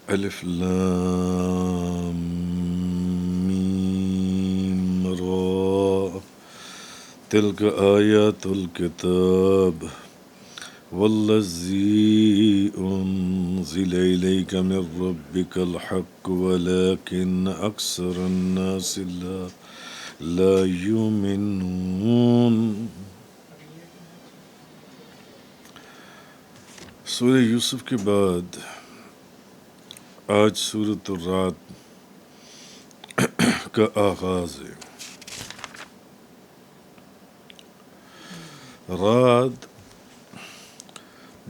الف لام میم را تلك آیات الكتاب والذی انزل الیک من ربک الحق ولكن اکثر الناس لا یؤمنون۔ سورہ یوسف کے بعد آج سورۃ الرعد کا آغاز ہے۔ رعد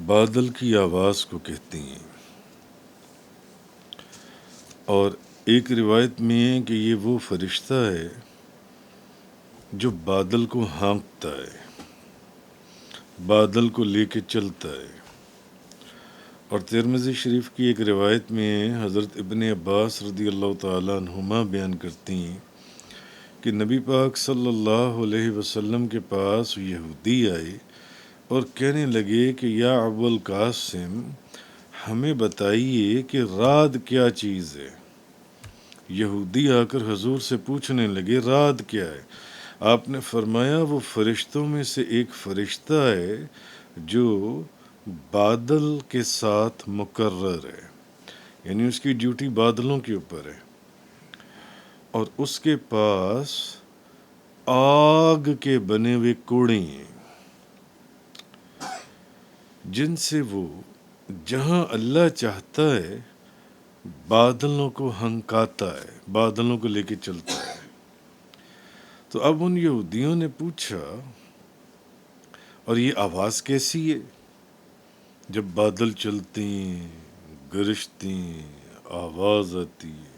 بادل کی آواز کو کہتے ہیں، اور ایک روایت میں ہے کہ یہ وہ فرشتہ ہے جو بادل کو ہانکتا ہے، بادل کو لے کے چلتا ہے۔ اور ترمذی شریف کی ایک روایت میں حضرت ابن عباس رضی اللہ تعالیٰ عنہما بیان کرتی ہیں کہ نبی پاک صلی اللہ علیہ وسلم کے پاس یہودی آئے اور کہنے لگے کہ یا ابو القاسم، ہمیں بتائیے کہ رعد کیا چیز ہے۔ یہودی آ کر حضور سے پوچھنے لگے رعد کیا ہے؟ آپ نے فرمایا وہ فرشتوں میں سے ایک فرشتہ ہے جو بادل کے ساتھ مقرر ہے، یعنی اس کی ڈیوٹی بادلوں کے اوپر ہے، اور اس کے پاس آگ کے بنے ہوئے کوڑے ہیں جن سے وہ جہاں اللہ چاہتا ہے بادلوں کو ہنکاتا ہے، بادلوں کو لے کے چلتا ہے۔ تو اب ان یہودیوں نے پوچھا اور یہ آواز کیسی ہے؟ جب بادل چلتے ہیں، گرجتے ہیں، آواز آتی ہے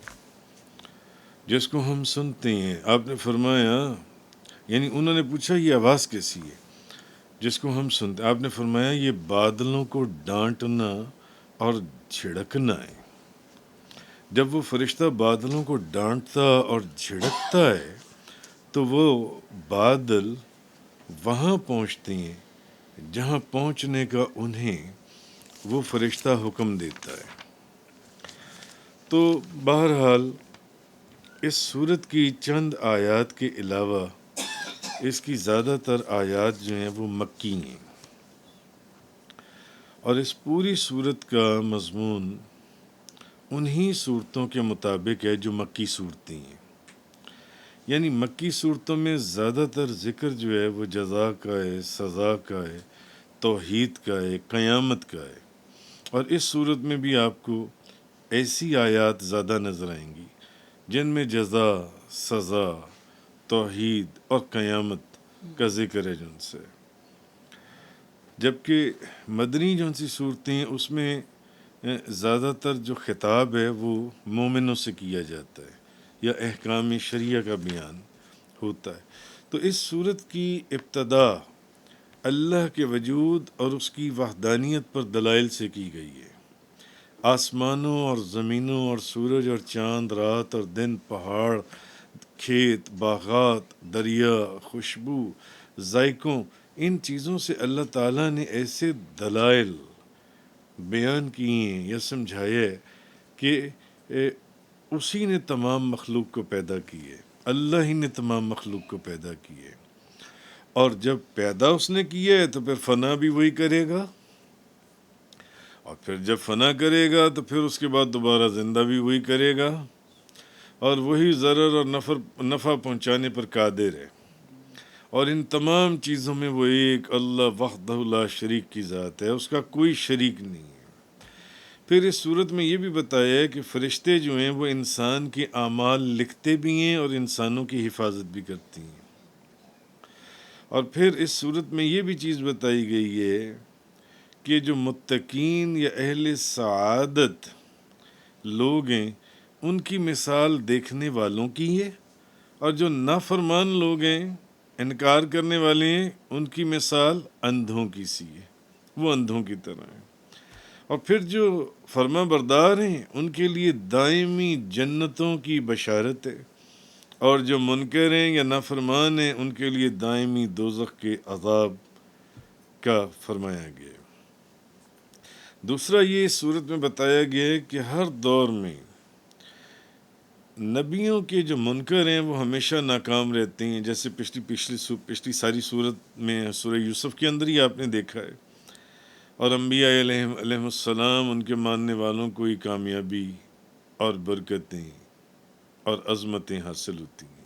جس کو ہم سنتے ہیں۔ آپ نے فرمایا، یعنی انہوں نے پوچھا یہ آواز کیسی ہے جس کو ہم سنتے ہیں؟ آپ نے فرمایا یہ بادلوں کو ڈانٹنا اور جھڑکنا ہے۔ جب وہ فرشتہ بادلوں کو ڈانٹتا اور جھڑکتا ہے تو وہ بادل وہاں پہنچتے ہیں جہاں پہنچنے کا انہیں وہ فرشتہ حکم دیتا ہے۔ تو بہرحال اس سورت کی چند آیات کے علاوہ اس کی زیادہ تر آیات جو ہیں وہ مکی ہیں، اور اس پوری سورت کا مضمون انہی صورتوں کے مطابق ہے جو مکی صورتیں ہیں۔ یعنی مکی صورتوں میں زیادہ تر ذکر جو ہے وہ جزا کا ہے، سزا کا ہے، توحید کا ہے، قیامت کا ہے، اور اس صورت میں بھی آپ کو ایسی آیات زیادہ نظر آئیں گی جن میں جزا، سزا، توحید اور قیامت کا ذکر ہے جن سے۔ جبکہ مدنی جون سی صورتیں ہیں اس میں زیادہ تر جو خطاب ہے وہ مومنوں سے کیا جاتا ہے یا احکام شریعہ کا بیان ہوتا ہے۔ تو اس صورت کی ابتدا اللہ کے وجود اور اس کی وحدانیت پر دلائل سے کی گئی ہے۔ آسمانوں اور زمینوں اور سورج اور چاند، رات اور دن، پہاڑ، کھیت، باغات، دریا، خوشبو، ذائقوں، ان چیزوں سے اللہ تعالیٰ نے ایسے دلائل بیان کیے ہیں یا سمجھایا ہے کہ اسی نے تمام مخلوق کو پیدا کی ہے، اللہ ہی نے تمام مخلوق کو پیدا کی ہے، اور جب پیدا اس نے کیا ہے تو پھر فنا بھی وہی کرے گا، اور پھر جب فنا کرے گا تو پھر اس کے بعد دوبارہ زندہ بھی وہی کرے گا، اور وہی ضرر اور نفع پہنچانے پر قادر ہے، اور ان تمام چیزوں میں وہ ایک اللہ وحدہ لا شریک کی ذات ہے، اس کا کوئی شریک نہیں ہے۔ پھر اس صورت میں یہ بھی بتایا ہے کہ فرشتے جو ہیں وہ انسان کے اعمال لکھتے بھی ہیں اور انسانوں کی حفاظت بھی کرتی ہیں۔ اور پھر اس صورت میں یہ بھی چیز بتائی گئی ہے کہ جو متقین یا اہل سعادت لوگ ہیں ان کی مثال دیکھنے والوں کی ہے، اور جو نافرمان لوگ ہیں، انکار کرنے والے ہیں، ان کی مثال اندھوں کی سی ہے، وہ اندھوں کی طرح ہیں۔ اور پھر جو فرما بردار ہیں ان کے لیے دائمی جنتوں کی بشارت ہے، اور جو منکر ہیں یا نافرمان ہیں ان کے لیے دائمی دوزخ کے عذاب کا فرمایا گیا ہے۔ دوسرا یہ اس صورت میں بتایا گیا ہے کہ ہر دور میں نبیوں کے جو منکر ہیں وہ ہمیشہ ناکام رہتے ہیں، جیسے پچھلی ساری صورت میں سورہ یوسف کے اندر ہی آپ نے دیکھا ہے، اور انبیاء علیہم السلام ان کے ماننے والوں کو ہی کامیابی اور برکتیں اور عظمتیں حاصل ہوتی ہیں۔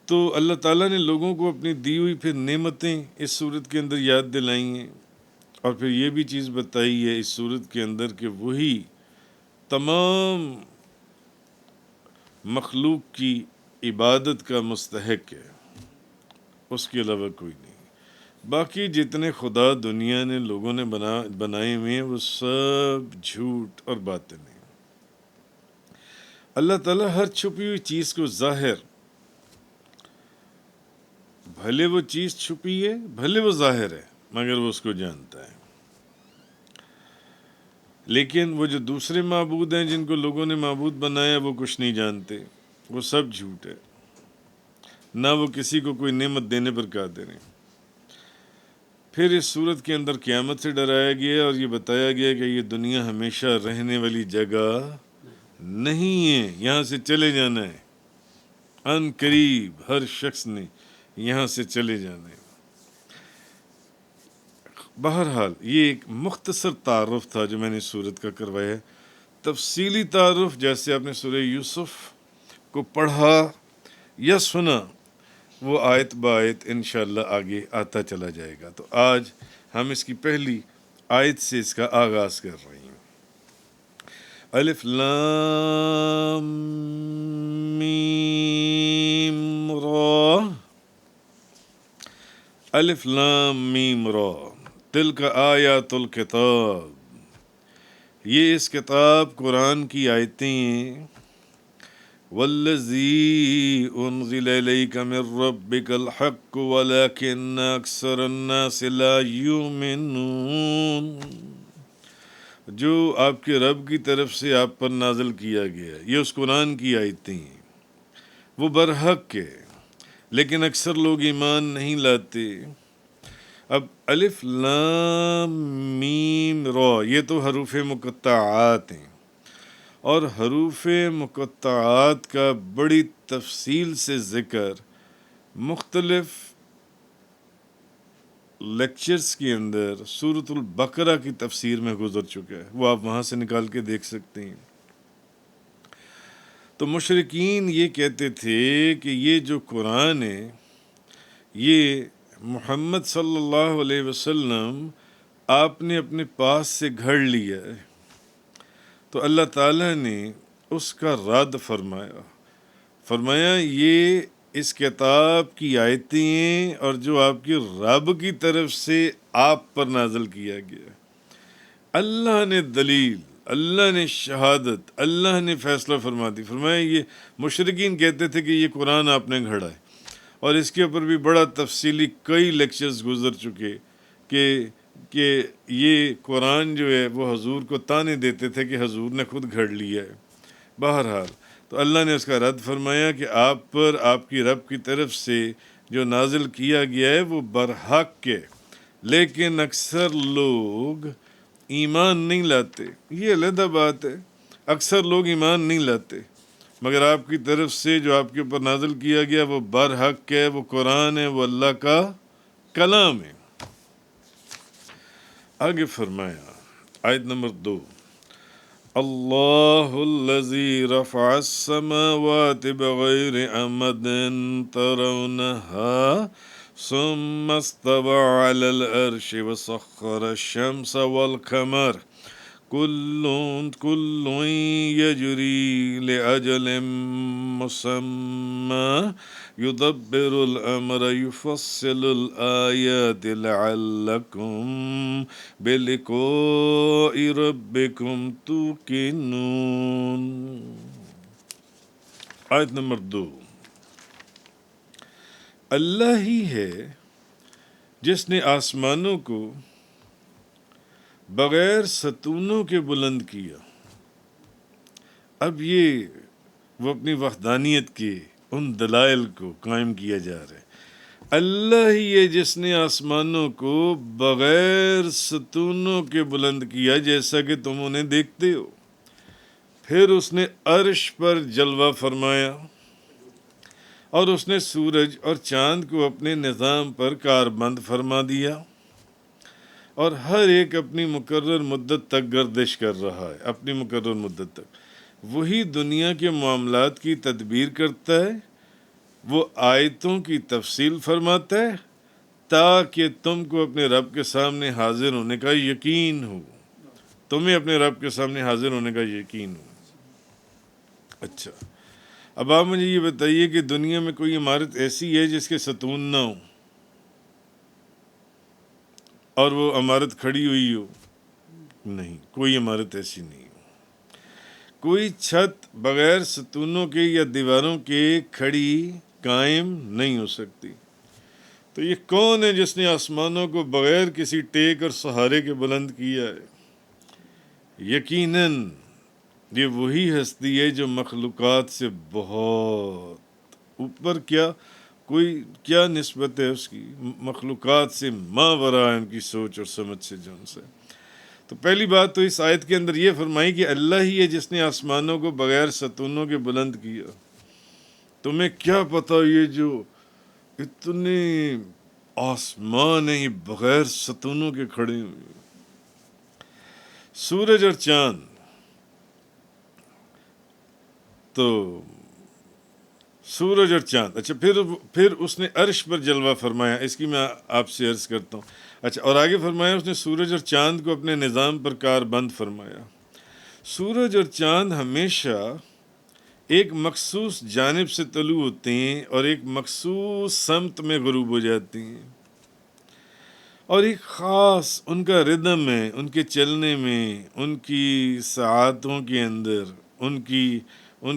تو اللہ تعالیٰ نے لوگوں کو اپنی دی ہوئی پھر نعمتیں اس صورت کے اندر یاد دلائی ہیں، اور پھر یہ بھی چیز بتائی ہے اس صورت کے اندر کہ وہی تمام مخلوق کی عبادت کا مستحق ہے، اس کے علاوہ کوئی نہیں۔ باقی جتنے خدا دنیا نے لوگوں نے بنائے ہوئے ہیں وہ سب جھوٹ اور باطل ہیں۔ اللہ تعالیٰ ہر چھپی ہوئی چیز کو ظاہر، بھلے وہ چیز چھپی ہے بھلے وہ ظاہر ہے، مگر وہ اس کو جانتا ہے۔ لیکن وہ جو دوسرے معبود ہیں جن کو لوگوں نے معبود بنایا وہ کچھ نہیں جانتے، وہ سب جھوٹ ہے، نہ وہ کسی کو کوئی نعمت دینے پر قادر ہیں۔ پھر اس صورت کے اندر قیامت سے ڈرایا گیا اور یہ بتایا گیا کہ یہ دنیا ہمیشہ رہنے والی جگہ نہیں ہے، یہاں سے چلے جانا ہے، ان قریب ہر شخص نے یہاں سے چلے جانا ہے۔ بہرحال یہ ایک مختصر تعارف تھا جو میں نے صورت کا کروایا ہے۔ تفصیلی تعارف جیسے آپ نے سورہ یوسف کو پڑھا یا سنا وہ آیت بآیت انشاءاللہ آگے آتا چلا جائے گا۔ تو آج ہم اس کی پہلی آیت سے اس کا آغاز کر رہے ہیں۔ الف لام میم را، الف لام میم را، تلک آیات الکتاب، یہ اس کتاب قرآن کی آیتیں ہیں۔ والذی انزل الیک من ربک الحق ولکن اکثر الناس لا یؤمنون، جو آپ کے رب کی طرف سے آپ پر نازل کیا گیا، یہ اس قرآن کی آیتیں ہیں، وہ برحق ہے لیکن اکثر لوگ ایمان نہیں لاتے۔ اب الف لام میم را یہ تو حروف مقطعات ہیں، اور حروف مقطعات کا بڑی تفصیل سے ذکر مختلف لیکچرز کے اندر سورۃ البقرہ کی تفسیر میں گزر چکا ہے، وہ آپ وہاں سے نکال کے دیکھ سکتے ہیں۔ تو مشرکین یہ کہتے تھے کہ یہ جو قرآن ہے یہ محمد صلی اللہ علیہ وسلم آپ نے اپنے پاس سے گھڑ لیا ہے۔ تو اللہ تعالیٰ نے اس کا رد فرمایا یہ اس کتاب کی آیتیں ہیں اور جو آپ کی رب کی طرف سے آپ پر نازل کیا گیا، اللہ نے دلیل، اللہ نے شہادت، اللہ نے فیصلہ فرما دی۔ فرمایا یہ مشرکین کہتے تھے کہ یہ قرآن آپ نے گھڑا ہے، اور اس کے اوپر بھی بڑا تفصیلی کئی لیکچرز گزر چکے کہ یہ قرآن جو ہے وہ حضور کو تانے دیتے تھے کہ حضور نے خود گھڑ لیا ہے۔ بہرحال تو اللہ نے اس کا رد فرمایا کہ آپ پر آپ کی رب کی طرف سے جو نازل کیا گیا ہے وہ برحق ہے، لیکن اکثر لوگ ایمان نہیں لاتے۔ یہ علیحدہ بات ہے، اکثر لوگ ایمان نہیں لاتے، مگر آپ کی طرف سے جو آپ کے اوپر نازل کیا گیا وہ برحق ہے، وہ قرآن ہے، وہ اللہ کا کلام ہے۔ آگے فرمایا آیت نمبر 2، اللہ الذی رفع السماوات بغیر عمد ترونها ثم استوى على العرش وسخر الشمس والقمر كل يجري لأجل مسمى يدبر الأمر يفصل الآيات لعلكم بلقاء ربكم توقنون۔ آیت نمبر 2، اللہ ہی ہے جس نے آسمانوں کو بغیر ستونوں کے بلند کیا۔ اب یہ وہ اپنی وحدانیت کے ان دلائل کو قائم کیا جا رہا ہے۔ اللہ ہی ہے جس نے آسمانوں کو بغیر ستونوں کے بلند کیا جیسا کہ تم انہیں دیکھتے ہو. پھر اس نے عرش پر جلوہ فرمایا اور اس نے سورج اور چاند کو اپنے نظام پر کاربند فرما دیا اور ہر ایک اپنی مقرر مدت تک گردش کر رہا ہے. اپنی مقرر مدت تک وہی دنیا کے معاملات کی تدبیر کرتا ہے. وہ آیتوں کی تفصیل فرماتا ہے تاکہ تم کو اپنے رب کے سامنے حاضر ہونے کا یقین ہو. تمہیں اپنے رب کے سامنے حاضر ہونے کا یقین ہو. اچھا، اب آپ مجھے یہ بتائیے کہ دنیا میں کوئی عمارت ایسی ہے جس کے ستون نہ ہو اور وہ عمارت کھڑی ہوئی ہو؟ نہیں، کوئی عمارت ایسی نہیں ہو. کوئی چھت بغیر ستونوں کے یا دیواروں کے کھڑی قائم نہیں ہو سکتی. تو یہ کون ہے جس نے آسمانوں کو بغیر کسی ٹیک اور سہارے کے بلند کیا ہے؟ یقیناً یہ وہی ہستی ہے جو مخلوقات سے بہت اوپر. کیا نسبت ہے اس کی مخلوقات سے؟ ماوراء ان کی سوچ اور سمجھ سے جو ان سے. تو پہلی بات تو اس آیت کے اندر یہ فرمائی کہ اللہ ہی ہے جس نے آسمانوں کو بغیر ستونوں کے بلند کیا. تمہیں کیا پتا یہ جو اتنے آسمان ہیں یہ بغیر ستونوں کے کھڑے ہوئے. سورج اور چاند، تو سورج اور چاند. اچھا، پھر اس نے عرش پر جلوہ فرمایا. اس کی میں آپ سے عرض کرتا ہوں. اچھا، اور آگے فرمایا اس نے سورج اور چاند کو اپنے نظام پر کار بند فرمایا. سورج اور چاند ہمیشہ ایک مخصوص جانب سے طلوع ہوتے ہیں اور ایک مخصوص سمت میں غروب ہو جاتے ہیں، اور ایک خاص ان کا ردم ہے ان کے چلنے میں، ان کی ساعتوں کے اندر، ان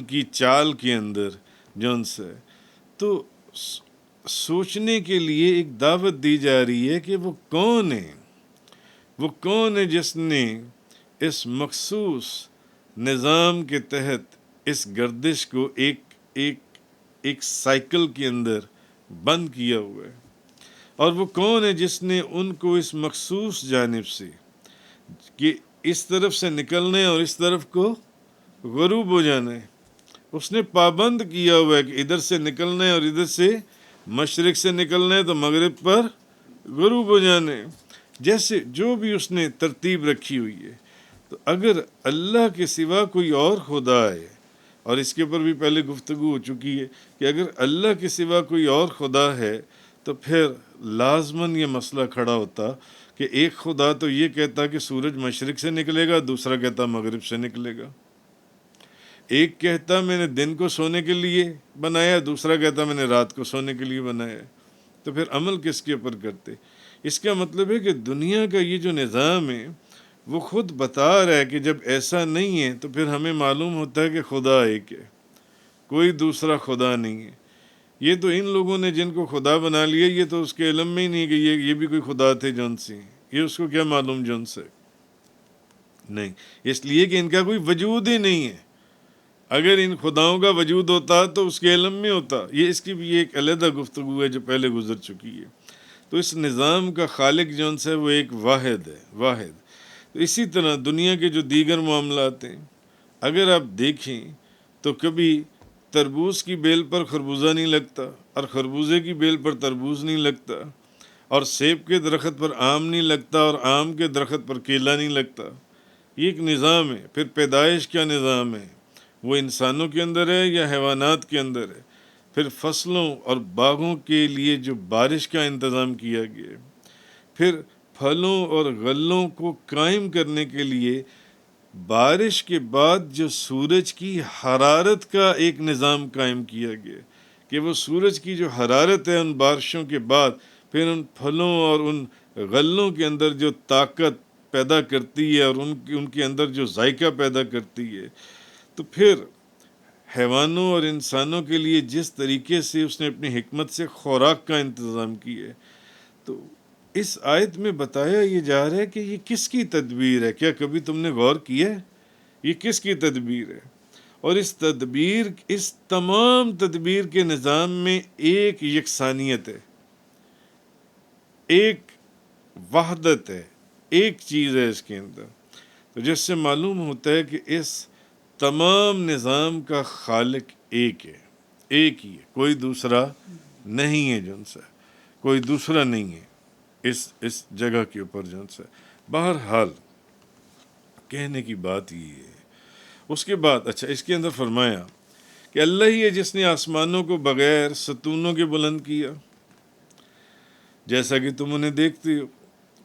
کی چال کے اندر جون سے. تو سوچنے کے لیے ایک دعوت دی جا رہی ہے کہ وہ کون ہے جس نے اس مخصوص نظام کے تحت اس گردش کو ایک سائیکل کے اندر بند کیا ہوا ہے. اور وہ کون ہے جس نے ان کو اس مخصوص جانب سے کہ اس طرف سے نکلنے اور اس طرف کو غروب ہو جانا ہے، اس نے پابند کیا ہوا ہے کہ ادھر سے نکلنا ہے اور ادھر سے مشرق سے نکلنا ہے تو مغرب پر غروب ہو جانا ہے. جیسے جو بھی اس نے ترتیب رکھی ہوئی ہے. تو اگر اللہ کے سوا کوئی اور خدا ہے، اور اس کے اوپر بھی پہلے گفتگو ہو چکی ہے کہ اگر اللہ کے سوا کوئی اور خدا ہے تو پھر لازماً یہ مسئلہ کھڑا ہوتا کہ ایک خدا تو یہ کہتا کہ سورج مشرق سے نکلے گا، دوسرا کہتا مغرب سے نکلے گا. ایک کہتا میں نے دن کو سونے کے لیے بنایا، دوسرا کہتا میں نے رات کو سونے کے لیے بنایا. تو پھر عمل کس کے اوپر کرتے؟ اس کا مطلب ہے کہ دنیا کا یہ جو نظام ہے وہ خود بتا رہا ہے کہ جب ایسا نہیں ہے تو پھر ہمیں معلوم ہوتا ہے کہ خدا ایک ہے، کوئی دوسرا خدا نہیں ہے. یہ تو ان لوگوں نے جن کو خدا بنا لیا، یہ تو اس کے علم میں ہی نہیں کہ یہ بھی کوئی خدا تھے جون سے. یہ اس کو کیا معلوم جون سے؟ نہیں، اس لیے کہ ان کا کوئی وجود ہی نہیں ہے. اگر ان خداؤں کا وجود ہوتا تو اس کے علم میں ہوتا. یہ اس کی بھی ایک علیحدہ گفتگو ہے جو پہلے گزر چکی ہے. تو اس نظام کا خالق جون سے وہ ایک واحد ہے، واحد. تو اسی طرح دنیا کے جو دیگر معاملات ہیں، اگر آپ دیکھیں تو کبھی تربوز کی بیل پر خربوزہ نہیں لگتا، اور خربوزے کی بیل پر تربوز نہیں لگتا، اور سیب کے درخت پر آم نہیں لگتا اور آم کے درخت پر کیلا نہیں لگتا. یہ ایک نظام ہے. پھر پیدائش کا نظام ہے، وہ انسانوں کے اندر ہے یا حیوانات کے اندر ہے. پھر فصلوں اور باغوں کے لیے جو بارش کا انتظام کیا گیا ہے. پھر پھلوں اور غلوں کو قائم کرنے کے لیے بارش کے بعد جو سورج کی حرارت کا ایک نظام قائم کیا گیا کہ وہ سورج کی جو حرارت ہے ان بارشوں کے بعد پھر ان پھلوں اور ان غلوں کے اندر جو طاقت پیدا کرتی ہے اور ان کے اندر جو ذائقہ پیدا کرتی ہے. تو پھر حیوانوں اور انسانوں کے لیے جس طریقے سے اس نے اپنی حکمت سے خوراک کا انتظام کیا ہے. تو اس آیت میں بتایا یہ جا رہا ہے کہ یہ کس کی تدبیر ہے. کیا کبھی تم نے غور کیا ہے یہ کس کی تدبیر ہے؟ اور اس تمام تدبیر کے نظام میں ایک یکسانیت ہے. ایک وحدت ہے، ایک چیز ہے اس کے اندر، تو جس سے معلوم ہوتا ہے کہ اس تمام نظام کا خالق ایک ہے، ایک ہی ہے، کوئی دوسرا نہیں ہے جن سے، کوئی دوسرا نہیں ہے اس جگہ کے اوپر جن سے۔ بہرحال کہنے کی بات یہ ہے۔ اس کے بعد اچھا اس کے اندر فرمایا کہ اللہ ہی ہے جس نے آسمانوں کو بغیر ستونوں کے بلند کیا جیسا کہ تم انہیں دیکھتے ہو،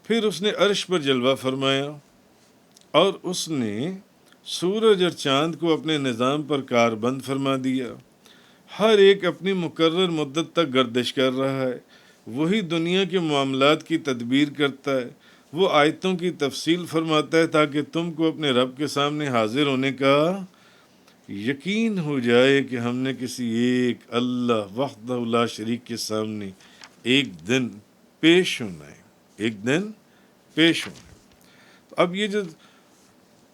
پھر اس نے عرش پر جلوہ فرمایا اور اس نے سورج اور چاند کو اپنے نظام پر کاربند فرما دیا، ہر ایک اپنی مقرر مدت تک گردش کر رہا ہے، وہی دنیا کے معاملات کی تدبیر کرتا ہے، وہ آیتوں کی تفصیل فرماتا ہے تاکہ تم کو اپنے رب کے سامنے حاضر ہونے کا یقین ہو جائے کہ ہم نے کسی ایک اللہ وحدہ لا شریک کے سامنے ایک دن پیش ہونا ہے، ایک دن پیش ہونا ہے۔ تو اب یہ جو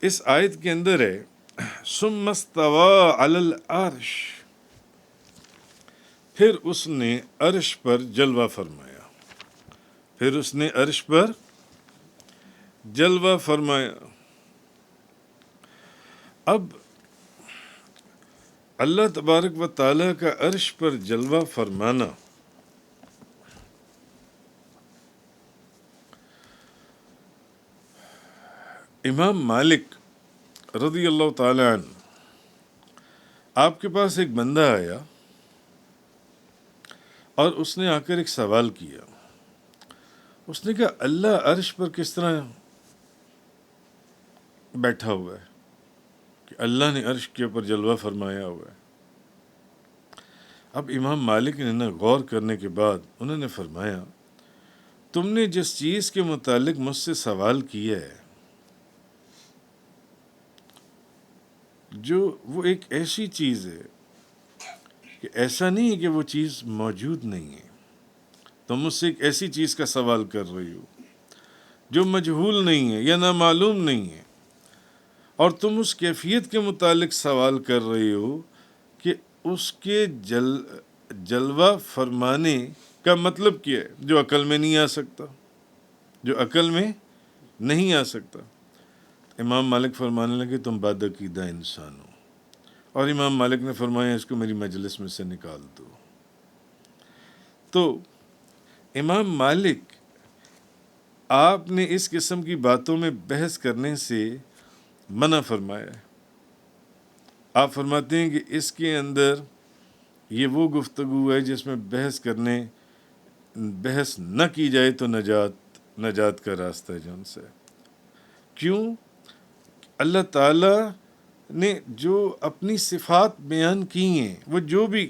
اس آیت کے اندر ہے ثم استوى علی العرش، پھر اس نے عرش پر جلوہ فرمایا، پھر اس نے عرش پر جلوہ فرمایا۔ اب اللہ تبارک و تعالیٰ کا عرش پر جلوہ فرمانا امام مالک رضی اللہ تعالی عنہ، آپ کے پاس ایک بندہ آیا اور اس نے آ کر ایک سوال کیا۔ اس نے کہا اللہ عرش پر کس طرح بیٹھا ہوا ہے کہ اللہ نے عرش کے اوپر جلوہ فرمایا ہوا ہے؟ اب امام مالک نے غور کرنے کے بعد انہوں نے فرمایا تم نے جس چیز کے متعلق مجھ سے سوال کیا ہے جو وہ ایک ایسی چیز ہے کہ ایسا نہیں ہے کہ وہ چیز موجود نہیں ہے، تم مجھ سے ایک ایسی چیز کا سوال کر رہی ہو جو مجہول نہیں ہے یا نامعلوم نہیں ہے، اور تم اس کیفیت کے متعلق سوال کر رہی ہو کہ اس کے جلوہ فرمانے کا مطلب کیا ہے، جو عقل میں نہیں آ سکتا، جو عقل میں نہیں آ سکتا۔ امام مالک فرمانے لگے تم بدعقیدہ انسان ہو، اور امام مالک نے فرمایا اس کو میری مجلس میں سے نکال دو۔ تو امام مالک آپ نے اس قسم کی باتوں میں بحث کرنے سے منع فرمایا ہے۔ آپ فرماتے ہیں کہ اس کے اندر یہ وہ گفتگو ہے جس میں بحث نہ کی جائے تو نجات کا راستہ ہے جن سے۔ کیوں؟ اللہ تعالیٰ نے جو اپنی صفات بیان کی ہیں، وہ جو بھی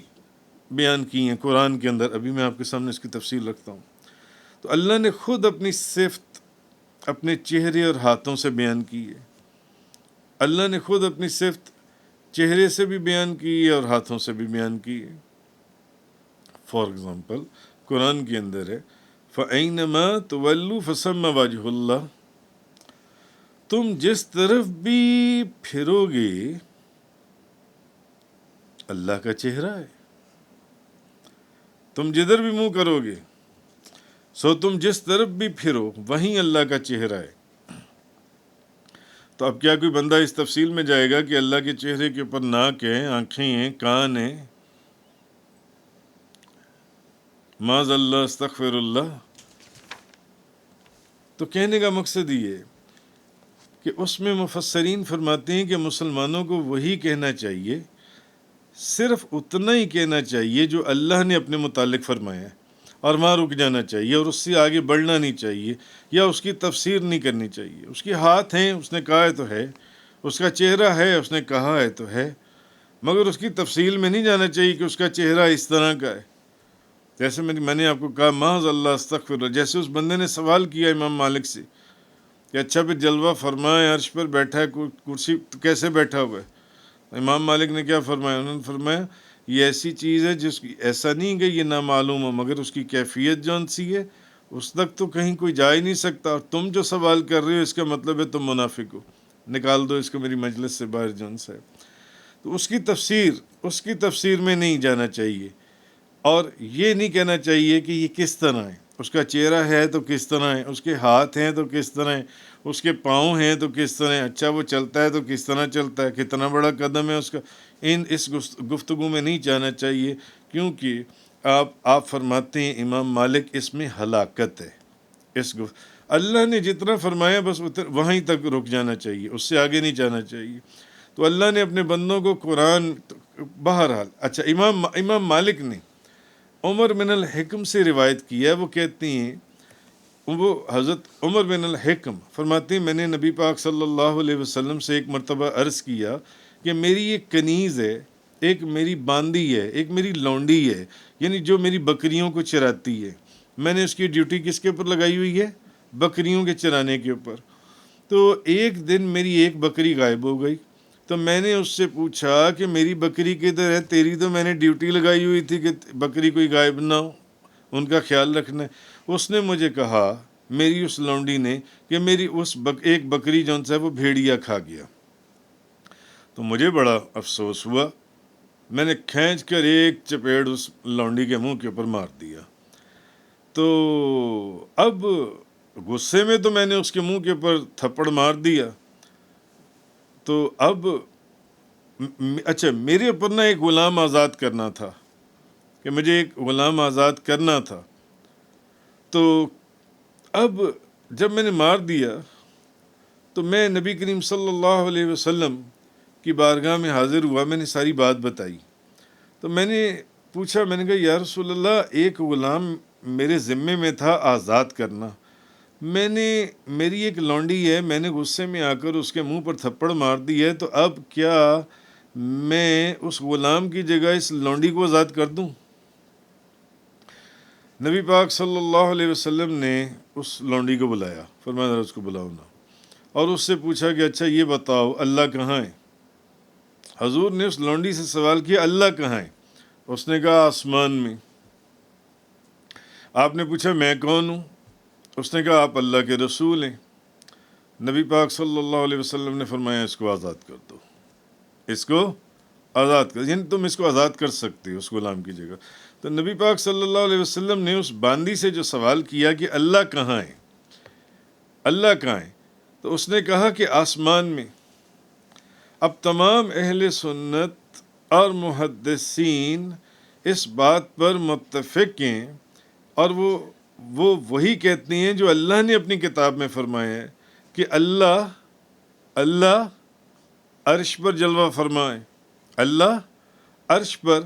بیان کی ہیں قرآن کے اندر، ابھی میں آپ کے سامنے اس کی تفصیل رکھتا ہوں، تو اللہ نے خود اپنی صفت اپنے چہرے اور ہاتھوں سے بیان کی ہے۔ اللہ نے خود اپنی صفت چہرے سے بھی بیان کی ہے اور ہاتھوں سے بھی بیان کی ہے۔ فار ایگزامپل قرآن کے اندر ہے فَأَيْنَمَا تُوَلُّوا فَثَمَّ وَجْهُ اللَّهِ، تم جس طرف بھی پھرو گے اللہ کا چہرہ ہے، تم جدھر بھی منہ کرو گے سو تم جس طرف بھی پھرو وہیں اللہ کا چہرہ ہے۔ تو اب کیا کوئی بندہ اس تفصیل میں جائے گا کہ اللہ کے چہرے کے اوپر ناک ہے، آنکھیں ہیں، کان ہیں؟ معاذ اللہ، استغفر اللہ۔ تو کہنے کا مقصد یہ ہے کہ اس میں مفسرین فرماتے ہیں کہ مسلمانوں کو وہی کہنا چاہیے، صرف اتنا ہی کہنا چاہیے جو اللہ نے اپنے متعلق فرمایا ہے، اور وہاں رک جانا چاہیے اور اس سے آگے بڑھنا نہیں چاہیے یا اس کی تفسیر نہیں کرنی چاہیے۔ اس کے ہاتھ ہیں، اس نے کہا ہے تو ہے، اس کا چہرہ ہے، اس نے کہا ہے تو ہے، مگر اس کی تفصیل میں نہیں جانا چاہیے کہ اس کا چہرہ اس طرح کا ہے۔ جیسے میں نے آپ کو کہا معاذ اللہ استغفر اللہ، جیسے اس بندے نے سوال کیا امام مالک سے کہ اچھا پھر جلوہ فرمائے، عرش پر بیٹھا ہے، کرسی تو کیسے بیٹھا ہوا ہے؟ امام مالک نے کیا فرمایا؟ انہوں نے فرمایا یہ ایسی چیز ہے جس کی ایسا نہیں کہ یہ نامعلوم ہو، مگر اس کی کیفیت جون سی ہے اس تک تو کہیں کوئی جا ہی نہیں سکتا، اور تم جو سوال کر رہے ہو اس کا مطلب ہے تم منافق ہو، نکال دو اس کو میری مجلس سے باہر جون سے۔ تو اس کی تفسیر میں نہیں جانا چاہیے، اور یہ نہیں کہنا چاہیے کہ یہ کس طرح ہے، اس کا چہرہ ہے تو کس طرح ہے، اس کے ہاتھ ہیں تو کس طرح ہیں، اس کے پاؤں ہیں تو کس طرح ہیں، اچھا وہ چلتا ہے تو کس طرح چلتا ہے، کتنا بڑا قدم ہے اس کا، اس گفتگو میں نہیں جانا چاہیے، کیونکہ آپ فرماتے ہیں امام مالک اس میں ہلاکت ہے۔ اللہ نے جتنا فرمایا بس وہیں تک رک جانا چاہیے، اس سے آگے نہیں جانا چاہیے۔ تو اللہ نے اپنے بندوں کو قرآن، بہرحال اچھا امام مالک نے عمر بن الحکم سے روایت کی ہے، وہ کہتی ہیں، وہ حضرت عمر بن الحکم فرماتے ہیں میں نے نبی پاک صلی اللہ علیہ وسلم سے ایک مرتبہ عرض کیا کہ میری ایک کنیز ہے، ایک میری باندی ہے، ایک میری لونڈی ہے، یعنی جو میری بکریوں کو چراتی ہے، میں نے اس کی ڈیوٹی کس کے اوپر لگائی ہوئی ہے؟ بکریوں کے چرانے کے اوپر۔ تو ایک دن میری ایک بکری غائب ہو گئی، تو میں نے اس سے پوچھا کہ میری بکری کدھر ہے؟ تیری تو میں نے ڈیوٹی لگائی ہوئی تھی کہ بکری کوئی غائب نہ ہو، ان کا خیال رکھنا ہے۔ اس نے مجھے کہا، میری اس لونڈی نے، کہ میری ایک بکری جون سا ہے وہ بھیڑیا کھا گیا۔ تو مجھے بڑا افسوس ہوا، میں نے کھینچ کر ایک چپیڑ اس لونڈی کے منہ کے اوپر مار دیا۔ تو اب غصے میں تو میں نے اس کے منہ کے اوپر تھپڑ مار دیا، تو اب اچھا میرے اوپر نا ایک غلام آزاد کرنا تھا، کہ مجھے ایک غلام آزاد کرنا تھا۔ تو اب جب میں نے مار دیا تو میں نبی کریم صلی اللہ علیہ وسلم کی بارگاہ میں حاضر ہوا، میں نے ساری بات بتائی۔ تو میں نے پوچھا، میں نے کہا یا رسول اللہ، ایک غلام میرے ذمے میں تھا آزاد کرنا، میری ایک لونڈی ہے، میں نے غصے میں آ کر اس کے منہ پر تھپڑ مار دی ہے، تو اب کیا میں اس غلام کی جگہ اس لونڈی کو آزاد کر دوں؟ نبی پاک صلی اللہ علیہ وسلم نے اس لونڈی کو بلایا، فرمایا ذرا اس کو بلاؤ نا، اور اس سے پوچھا کہ اچھا یہ بتاؤ اللہ کہاں ہے؟ حضور نے اس لونڈی سے سوال کیا اللہ کہاں ہے؟ اس نے کہا آسمان میں۔ آپ نے پوچھا میں کون ہوں؟ اس نے کہا آپ اللہ کے رسول ہیں۔ نبی پاک صلی اللہ علیہ وسلم نے فرمایا اس کو آزاد کر دو، اس کو آزاد کر، یعنی تم اس کو آزاد کر سکتے ہو اس غلام کی جگہ۔ تو نبی پاک صلی اللہ علیہ وسلم نے اس باندی سے جو سوال کیا کہ اللہ کہاں ہے، اللہ کہاں ہے، تو اس نے کہا کہ آسمان میں۔ اب تمام اہل سنت اور محدثین اس بات پر متفق ہیں، اور وہ وہی کہتے ہیں جو اللہ نے اپنی کتاب میں فرمایا ہے کہ اللہ عرش پر جلوہ فرمائے، اللہ عرش پر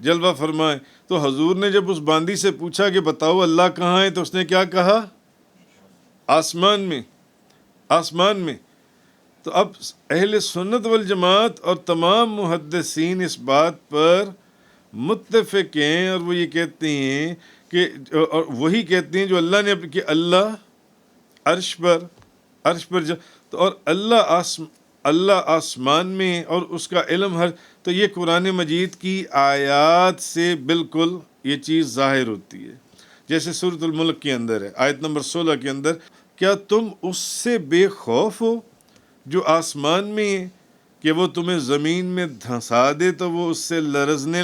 جلوہ فرمائے۔ تو حضور نے جب اس باندی سے پوچھا کہ بتاؤ اللہ کہاں ہے، تو اس نے کیا کہا؟ آسمان میں، آسمان میں۔ تو اب اہل سنت والجماعت اور تمام محدثین اس بات پر متفق ہیں، اور وہ یہ کہتے ہیں کہ، اور وہی کہتے ہیں جو اللہ نے کہ اللہ عرش پر تو اور اللہ آسمان میں، اور اس کا علم تو یہ قرآن مجید کی آیات سے بالکل یہ چیز ظاہر ہوتی ہے۔ جیسے سورۃ الملک کے اندر ہے، آیت نمبر 16 کے اندر، کیا تم اس سے بے خوف ہو جو آسمان میں ہے کہ وہ تمہیں زمین میں دھنسا دے تو وہ اس سے لرزنے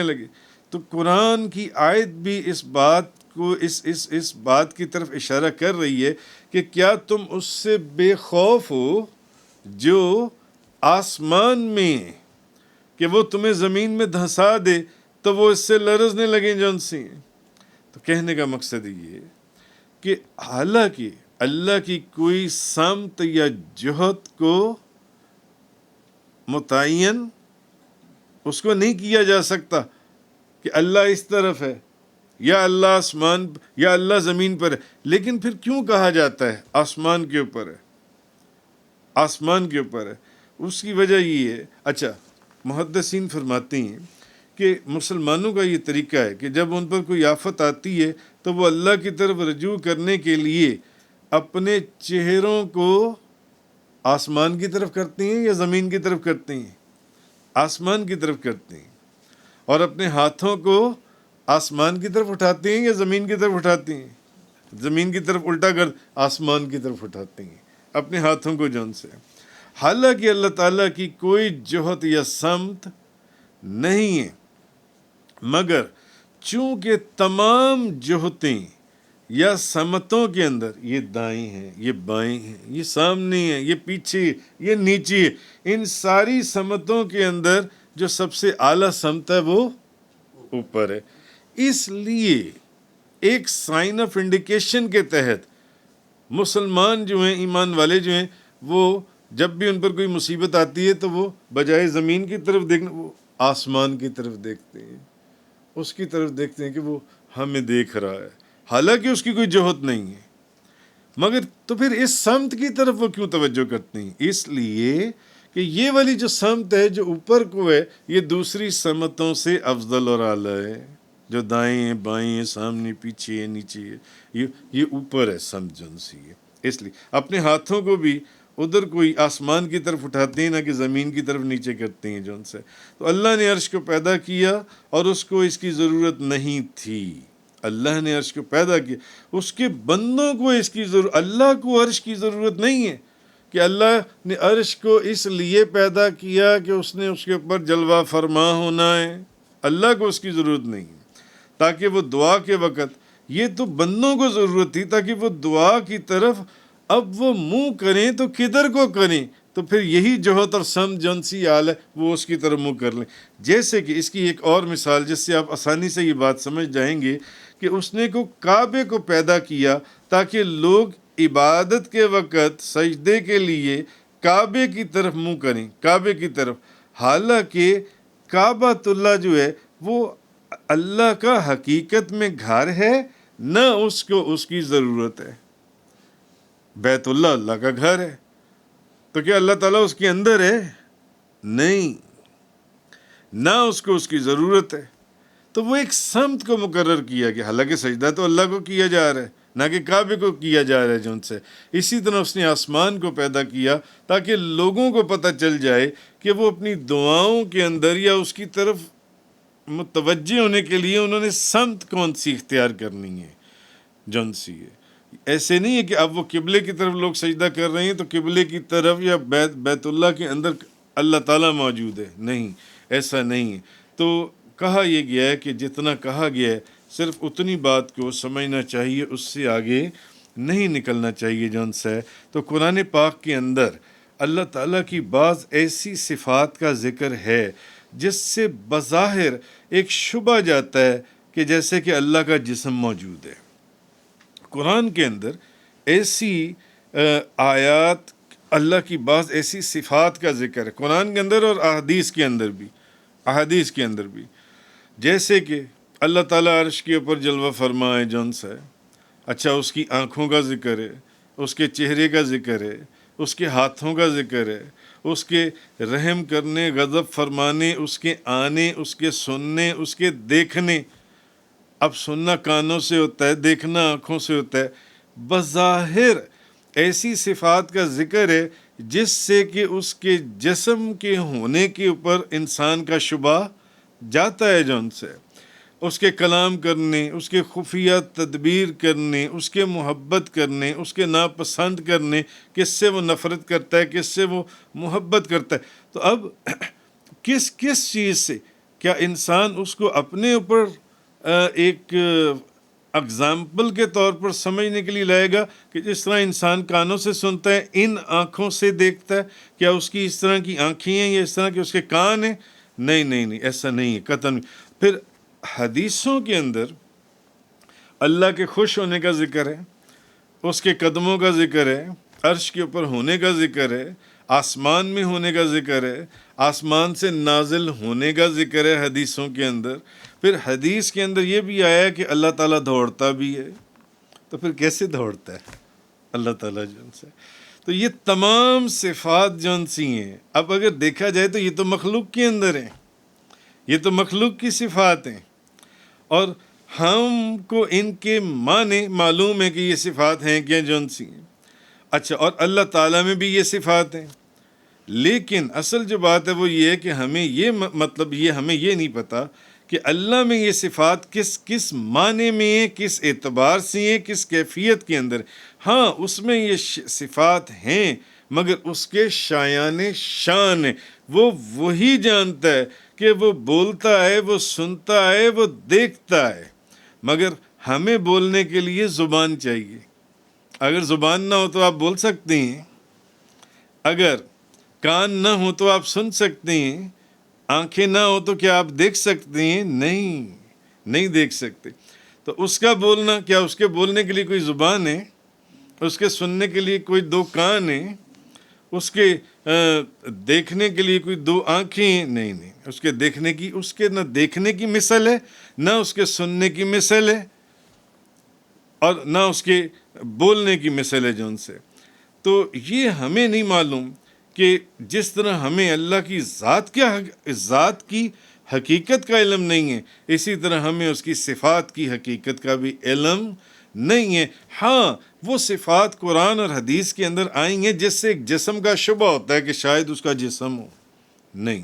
لگے۔ تو قرآن کی آیت بھی اس بات کو اس بات کی طرف اشارہ کر رہی ہے کہ کیا تم اس سے بے خوف ہو جو آسمان میں کہ وہ تمہیں زمین میں دھنسا دے تو وہ اس سے لرزنے لگیں جون سی ہیں۔ تو کہنے کا مقصد یہ ہے کہ حالانکہ اللہ کی کوئی سمت یا جہت کو متعین اس کو نہیں کیا جا سکتا کہ اللہ اس طرف ہے یا اللہ آسمان یا اللہ زمین پر ہے، لیکن پھر کیوں کہا جاتا ہے آسمان کے اوپر ہے، آسمان کے اوپر ہے؟ اس کی وجہ یہ ہے، اچھا محدثین فرماتے ہیں کہ مسلمانوں کا یہ طریقہ ہے کہ جب ان پر کوئی آفت آتی ہے تو وہ اللہ کی طرف رجوع کرنے کے لیے اپنے چہروں کو آسمان کی طرف کرتے ہیں یا زمین کی طرف کرتے ہیں؟ آسمان کی طرف کرتے ہیں، اور اپنے ہاتھوں کو آسمان کی طرف اٹھاتے ہیں یا زمین کی طرف اٹھاتے ہیں؟ زمین کی طرف الٹا کر آسمان کی طرف اٹھاتے ہیں اپنے ہاتھوں کو جون سے۔ حالانکہ اللہ تعالیٰ کی کوئی جہت یا سمت نہیں ہے، مگر چونکہ تمام جہتیں یا سمتوں کے اندر یہ دائیں ہیں، یہ بائیں ہیں، یہ سامنے ہیں، یہ پیچھے، یہ نیچے ہے، ان ساری سمتوں کے اندر جو سب سے اعلیٰ سمت ہے وہ اوپر ہے۔ اس لیے ایک سائن آف انڈیکیشن کے تحت مسلمان جو ہیں، ایمان والے جو ہیں، وہ جب بھی ان پر کوئی مصیبت آتی ہے تو وہ بجائے زمین کی طرف دیکھنا وہ آسمان کی طرف دیکھتے ہیں، اس کی طرف دیکھتے ہیں کہ وہ ہمیں دیکھ رہا ہے، حالانکہ اس کی کوئی جہت نہیں ہے، مگر تو پھر اس سمت کی طرف وہ کیوں توجہ کرتے ہیں؟ اس لیے کہ یہ والی جو سمت ہے جو اوپر کو ہے، یہ دوسری سمتوں سے افضل اور اعلیٰ ہے، جو دائیں ہیں، بائیں ہیں، سامنے پیچھے ہے، نیچے ہے، یہ اوپر ہے سمت جن سی ہے۔ اس لیے اپنے ہاتھوں کو بھی ادھر کوئی آسمان کی طرف اٹھاتے ہیں، نہ کہ زمین کی طرف نیچے کرتے ہیں جن سے۔ تو اللہ نے عرش کو پیدا کیا اور اس کو اس کی ضرورت نہیں تھی، اللہ نے عرش کو پیدا کیا، اس کے بندوں کو اس کی ضرورت، اللہ کو عرش کی ضرورت نہیں ہے کہ اللہ نے عرش کو اس لیے پیدا کیا کہ اس نے اس کے اوپر جلوہ فرما ہونا ہے، اللہ کو اس کی ضرورت نہیں ہے، تاکہ وہ دعا کے وقت، یہ تو بندوں کو ضرورت تھی تاکہ وہ دعا کی طرف اب وہ منہ کریں تو کدھر کو کریں، تو پھر یہی جوہت اور سمت جون سی آل ہے وہ اس کی طرف منہ کر لیں۔ جیسے کہ اس کی ایک اور مثال جس سے آپ آسانی سے یہ بات سمجھ جائیں گے کہ اس نے کو کعبے کو پیدا کیا تاکہ لوگ عبادت کے وقت سجدے کے لیے کعبے کی طرف منہ کریں، کعبے کی طرف، حالانکہ کعبۃ اللہ جو ہے وہ اللہ کا حقیقت میں گھر ہے، نہ اس کو اس کی ضرورت ہے۔ بیت اللہ اللہ کا گھر ہے، تو کیا اللہ تعالیٰ اس کے اندر ہے؟ نہیں، نہ اس کو اس کی ضرورت ہے۔ تو وہ ایک سمت کو مقرر کیا کہ حالانکہ سجدہ تو اللہ کو کیا جا رہا ہے، نہ کہ کعبے کو کیا جا رہا ہے جن سے۔ اسی طرح اس نے آسمان کو پیدا کیا تاکہ لوگوں کو پتہ چل جائے کہ وہ اپنی دعاؤں کے اندر یا اس کی طرف متوجہ ہونے کے لیے انہوں نے سمت کون سی اختیار کرنی ہے، جون سی ہے۔ ایسے نہیں ہے کہ اب وہ قبلے کی طرف لوگ سجدہ کر رہے ہیں تو قبلے کی طرف یا بیت اللہ کے اندر اللہ تعالیٰ موجود ہے، نہیں، ایسا نہیں ہے۔ تو کہا یہ گیا ہے کہ جتنا کہا گیا ہے صرف اتنی بات کو سمجھنا چاہیے، اس سے آگے نہیں نکلنا چاہیے جون سے ہے۔ تو قرآن پاک کے اندر اللہ تعالیٰ کی بعض ایسی صفات کا ذکر ہے جس سے بظاہر ایک شبہ جاتا ہے کہ جیسے کہ اللہ کا جسم موجود ہے۔ قرآن کے اندر ایسی آیات، اللہ کی بعض ایسی صفات کا ذکر ہے قرآن کے اندر اور احادیث کے اندر بھی، جیسے کہ اللہ تعالیٰ عرش کے اوپر جلوہ فرما ہے جون سا ہے، اچھا اس کی آنکھوں کا ذکر ہے، اس کے چہرے کا ذکر ہے، اس کے ہاتھوں کا ذکر ہے، اس کے رحم کرنے، غضب فرمانے، اس کے آنے، اس کے سننے، اس کے دیکھنے۔ اب سننا کانوں سے ہوتا ہے، دیکھنا آنکھوں سے ہوتا ہے۔ بظاہر ایسی صفات کا ذکر ہے جس سے کہ اس کے جسم کے ہونے کے اوپر انسان کا شبہ جاتا ہے جون سے، اس کے کلام کرنے، اس کے خفیہ تدبیر کرنے، اس کے محبت کرنے، اس کے ناپسند کرنے، کس سے وہ نفرت کرتا ہے، کس سے وہ محبت کرتا ہے۔ تو اب کس چیز سے کیا انسان اس کو اپنے اوپر ایک اگزامپل کے طور پر سمجھنے کے لیے لائے گا کہ جس طرح انسان کانوں سے سنتا ہے، ان آنکھوں سے دیکھتا ہے، کیا اس کی اس طرح کی آنکھیں ہیں یا اس طرح کے اس کے کان ہیں؟ نہیں، ایسا نہیں ہے قطعاً۔ پھر حدیثوں کے اندر اللہ کے خوش ہونے کا ذکر ہے، اس کے قدموں کا ذکر ہے، عرش کے اوپر ہونے کا ذکر ہے، آسمان میں ہونے کا ذکر ہے، آسمان سے نازل ہونے کا ذکر ہے حدیثوں کے اندر۔ پھر حدیث کے اندر یہ بھی آیا کہ اللہ تعالیٰ دوڑتا بھی ہے، تو پھر کیسے دوڑتا ہے اللہ تعالیٰ جن سے؟ تو یہ تمام صفات جون سی ہیں، اب اگر دیکھا جائے تو یہ تو مخلوق کے اندر ہیں، یہ تو مخلوق کی صفات ہیں، اور ہم کو ان کے معنی معلوم ہے کہ یہ صفات ہیں کیا جون سی ہیں۔ اچھا، اور اللہ تعالیٰ میں بھی یہ صفات ہیں، لیکن اصل جو بات ہے وہ یہ ہے کہ ہمیں یہ ہمیں یہ نہیں پتہ کہ اللہ میں یہ صفات کس معنی میں ہیں، کس اعتبار سے ہیں، کس کیفیت کے اندر۔ ہاں، اس میں یہ صفات ہیں، مگر اس کے شایان شان ہیں، وہ وہی جانتا ہے کہ وہ بولتا ہے، وہ سنتا ہے، وہ دیکھتا ہے، مگر ہمیں بولنے کے لیے زبان چاہیے۔ اگر زبان نہ ہو تو آپ بول سکتے ہیں، اگر کان نہ ہو تو آپ سن سکتے ہیں، آنکھیں نہ ہو تو کیا آپ دیکھ سکتے ہیں؟ نہیں دیکھ سکتے۔ تو اس کا بولنا، کیا اس کے بولنے کے لیے کوئی زبان ہے؟ اس کے سننے کے لیے کوئی دو کان ہیں؟ اس کے دیکھنے کے لیے کوئی دو آنکھیں ہیں؟ نہیں، اس کے دیکھنے کی، اس کے نہ دیکھنے کی مثل ہے، نہ اس کے سننے کی مثل ہے، اور نہ اس کے بولنے کی مثل ہے جو ان سے۔ تو یہ ہمیں نہیں معلوم کہ جس طرح ہمیں اللہ کی ذات کی حقیقت کا علم نہیں ہے، اسی طرح ہمیں اس کی صفات کی حقیقت کا بھی علم نہیں ہے۔ ہاں، وہ صفات قرآن اور حدیث کے اندر آئیں گے جس سے ایک جسم کا شبہ ہوتا ہے کہ شاید اس کا جسم ہو، نہیں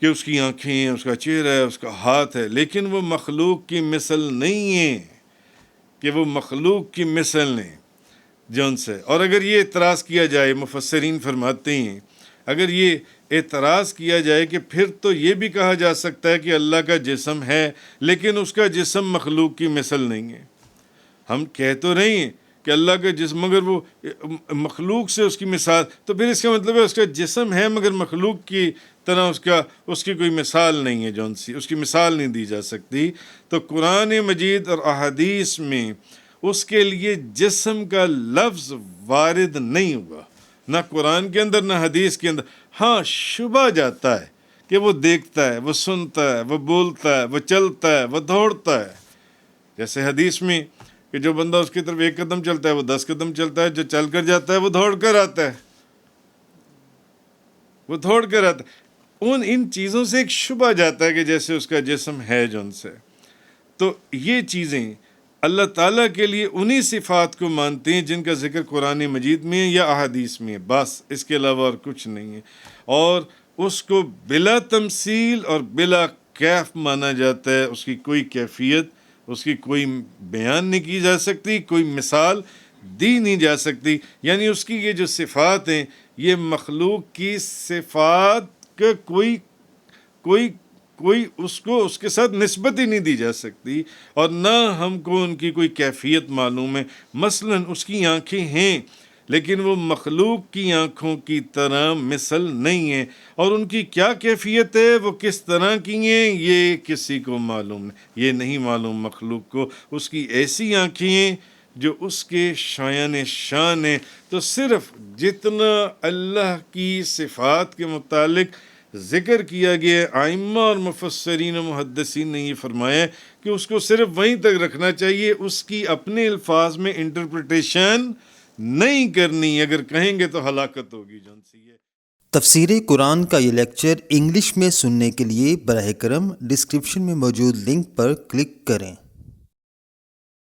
کہ اس کی آنکھیں ہیں، اس کا چہرہ ہے، اس کا ہاتھ ہے، لیکن وہ مخلوق کی مثل نہیں ہے، کہ وہ مخلوق کی مثل نہیں جون سے۔ اور اگر یہ اعتراض کیا جائے، مفسرین فرماتے ہیں، اگر یہ اعتراض کیا جائے کہ پھر تو یہ بھی کہا جا سکتا ہے کہ اللہ کا جسم ہے لیکن اس کا جسم مخلوق کی مثل نہیں ہے۔ ہم کہہ تو رہے ہیں کہ اللہ کا جسم، مگر وہ مخلوق سے اس کی مثال، تو پھر اس کا مطلب ہے اس کا جسم ہے مگر مخلوق کی طرح اس کی کوئی مثال نہیں ہے، جون سی اس کی مثال نہیں دی جا سکتی۔ تو قرآن مجید اور احادیث میں اس کے لیے جسم کا لفظ وارد نہیں ہوا، نہ قرآن کے اندر نہ حدیث کے اندر۔ ہاں، شبہ جاتا ہے کہ وہ دیکھتا ہے، وہ سنتا ہے، وہ بولتا ہے، وہ چلتا ہے، وہ دوڑتا ہے، جیسے حدیث میں کہ جو بندہ اس کی طرف 1 قدم چلتا ہے وہ 10 قدم چلتا ہے، جو چل کر جاتا ہے وہ دوڑ کر آتا ہے، وہ دوڑ کر آتا ہے۔ ان چیزوں سے ایک شبہ جاتا ہے کہ جیسے اس کا جسم ہے جو ان سے۔ تو یہ چیزیں اللہ تعالیٰ کے لیے انہی صفات کو مانتے ہیں جن کا ذکر قرآن مجید میں ہے یا احادیث میں ہے، بس اس کے علاوہ اور کچھ نہیں ہے، اور اس کو بلا تمثیل اور بلا کیف مانا جاتا ہے۔ اس کی کوئی کیفیت، اس کی کوئی بیان نہیں کی جا سکتی، کوئی مثال دی نہیں جا سکتی، یعنی اس کی یہ جو صفات ہیں یہ مخلوق کی صفات کا کوئی اس کے ساتھ نسبت ہی نہیں دی جا سکتی، اور نہ ہم کو ان کی کوئی کیفیت معلوم ہے۔ مثلا اس کی آنکھیں ہیں لیکن وہ مخلوق کی آنکھوں کی طرح مثل نہیں ہیں، اور ان کی کیا کیفیت ہے، وہ کس طرح کی ہیں، یہ کسی کو معلوم نہیں، یہ نہیں معلوم مخلوق کو۔ اس کی ایسی آنکھیں ہیں جو اس کے شان ہیں۔ تو صرف جتنا اللہ کی صفات کے متعلق ذکر کیا گیا، ائمہ اور مفسرین و محدثین نے یہ فرمایا کہ اس کو صرف وہیں تک رکھنا چاہیے، اس کی اپنے الفاظ میں انٹرپریٹیشن نہیں کرنی، اگر کہیں گے تو ہلاکت ہوگی جن سے۔ یہ تفسیر قرآن کا یہ لیکچر انگلش میں سننے کے لیے براہ کرم ڈسکرپشن میں موجود لنک پر کلک کریں۔